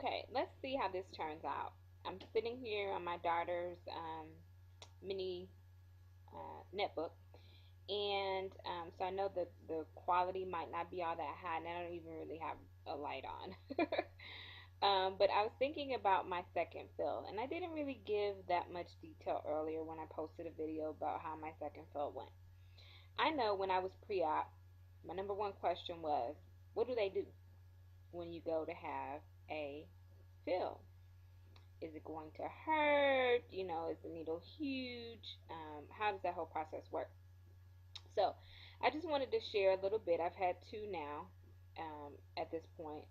Okay, let's see how this turns out. I'm sitting here on my daughter's mini netbook, and so I know that the quality might not be all that high, and I don't even really have a light on. But I was thinking about my second fill, and I didn't really give that much detail earlier when I posted a video about how my second fill went. I know when I was pre-op, my number one question was, what do they do when you go to have a fill? Is it going to hurt? Is the needle huge? How does that whole process work? So I just wanted to share a little bit. I've had two now at this point.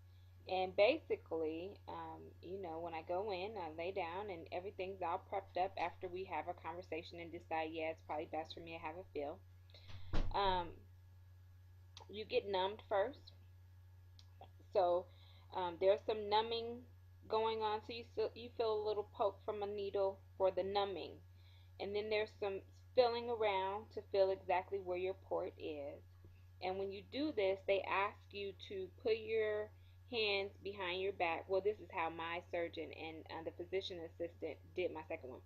And basically, when I go in, I lay down and everything's all prepped up after we have a conversation and decide, yeah, it's probably best for me to have a feel. Um, you get numbed first. So there's some numbing going on. So you feel a little poke from a needle for the numbing. And then there's some feeling around to feel exactly where your port is. And when you do this, they ask you to put your hands behind your back. Well, this is how my surgeon and the physician assistant did my second one.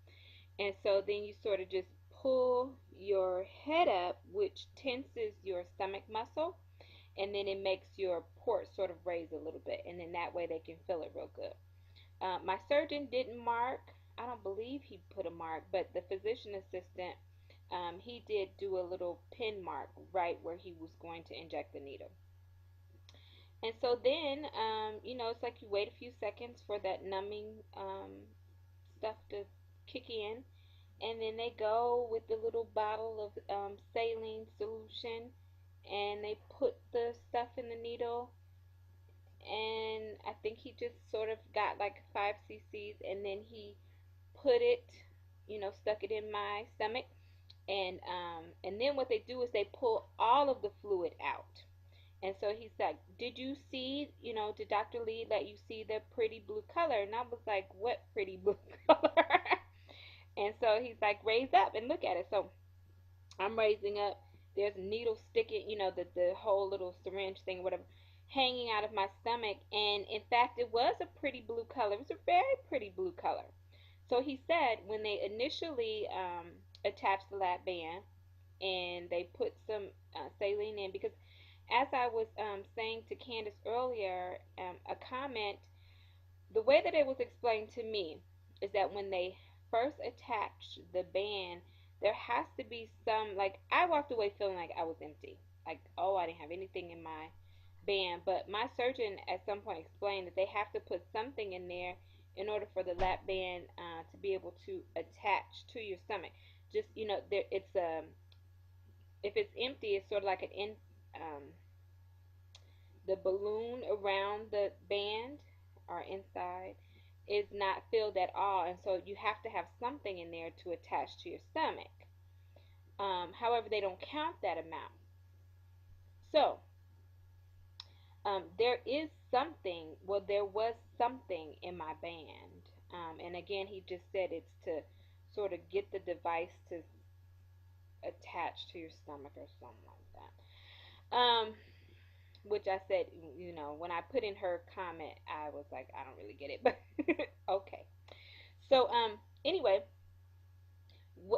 And so then you sort of just pull your head up, which tenses your stomach muscle, and then it makes your port sort of raise a little bit, and then that way they can feel it real good. My surgeon didn't mark. I don't believe he put a mark, but the physician assistant, he did do a little pin mark right where he was going to inject the needle. And so then, it's like you wait a few seconds for that numbing stuff to kick in. And then they go with the little bottle of saline solution and they put the stuff in the needle. And I think he just sort of got like 5 cc's and then he put it, stuck it in my stomach. And then what they do is they pull all of the fluid out. And so he's like, did you see, did Dr. Lee let you see the pretty blue color? And I was like, what pretty blue color? And so he's like, raise up and look at it. So I'm raising up. There's a needle sticking, the whole little syringe thing, whatever, hanging out of my stomach. And in fact, it was a pretty blue color. It was a very pretty blue color. So he said when they initially attached the lap band and they put some saline in, because as I was saying to Candace earlier, a comment, the way that it was explained to me is that when they first attach the band, there has to be some, like, I walked away feeling like I was empty. Like, oh, I didn't have anything in my band. But my surgeon at some point explained that they have to put something in there in order for the lap band to be able to attach to your stomach. Just, there, it's if it's empty, it's sort of like um, the balloon around the band or inside is not filled at all, and so you have to have something in there to attach to your stomach. However, they don't count that amount. So there is something. Well, there was something in my band, and again, he just said it's to sort of get the device to attach to your stomach or something like that. Which I said, when I put in her comment, I was like, I don't really get it, but okay. So, anyway,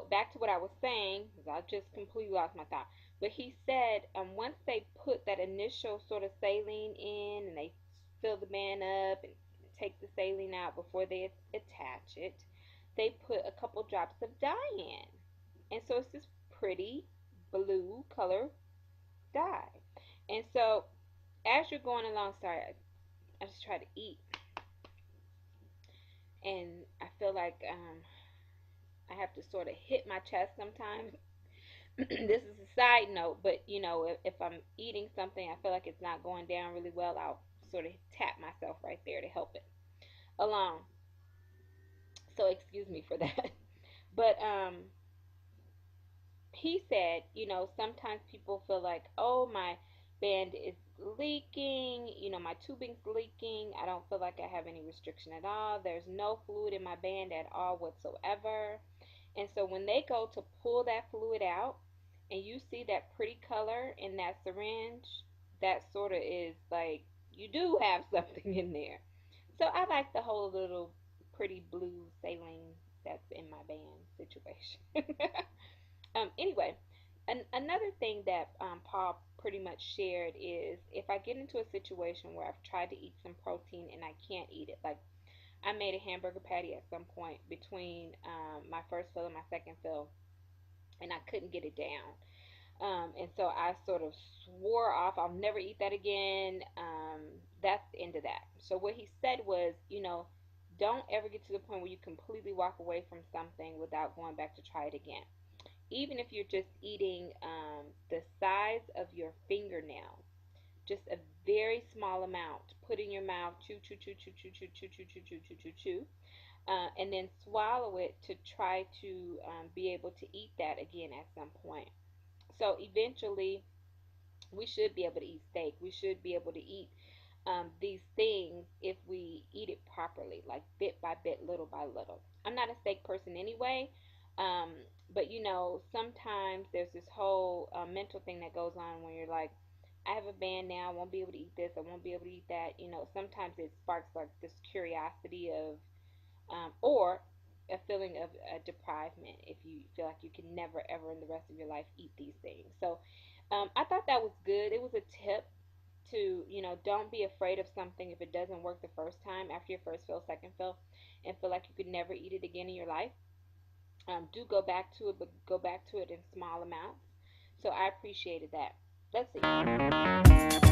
back to what I was saying, because I just completely lost my thought. But he said, once they put that initial sort of saline in and they fill the band up and take the saline out before they attach it, they put a couple drops of dye in. And so it's this pretty blue color dye. And so as you're going along, sorry, I just try to eat, and I feel like I have to sort of hit my chest sometimes. This is a side note, but if I'm eating something, I feel like it's not going down really well, I'll sort of tap myself right there to help it along. So excuse me for that. But he said, sometimes people feel like, oh, my band is leaking, my tubing's leaking. I don't feel like I have any restriction at all. There's no fluid in my band at all whatsoever. And so when they go to pull that fluid out and you see that pretty color in that syringe, that sort of is like, you do have something in there. So I like the whole little pretty blue saline that's in my band situation. Anyway, another thing that Paul pretty much shared is if I get into a situation where I've tried to eat some protein and I can't eat it, like I made a hamburger patty at some point between my first fill and my second fill, and I couldn't get it down. And so I sort of swore off, I'll never eat that again. That's the end of that. So what he said was, don't ever get to the point where you completely walk away from something without going back to try it again. Even if you're just eating the size of your fingernail, just a very small amount, put in your mouth, chew, chew, chew, chew, chew, chew, chew, chew, chew, chew, chew, chew, chew, and then swallow it to try to be able to eat that again at some point. So eventually, we should be able to eat steak. We should be able to eat these things if we eat it properly, like bit by bit, little by little. I'm not a steak person anyway, um, but sometimes there's this whole mental thing that goes on when you're like, I have a band now, I won't be able to eat this, I won't be able to eat that. Sometimes it sparks like this curiosity of or a feeling of deprivement if you feel like you can never ever in the rest of your life eat these things. So I thought that was good. It was a tip to, don't be afraid of something if it doesn't work the first time after your first fill, second fill, and feel like you could never eat it again in your life. Do go back to it, but go back to it in small amounts. So I appreciated that. Let's see.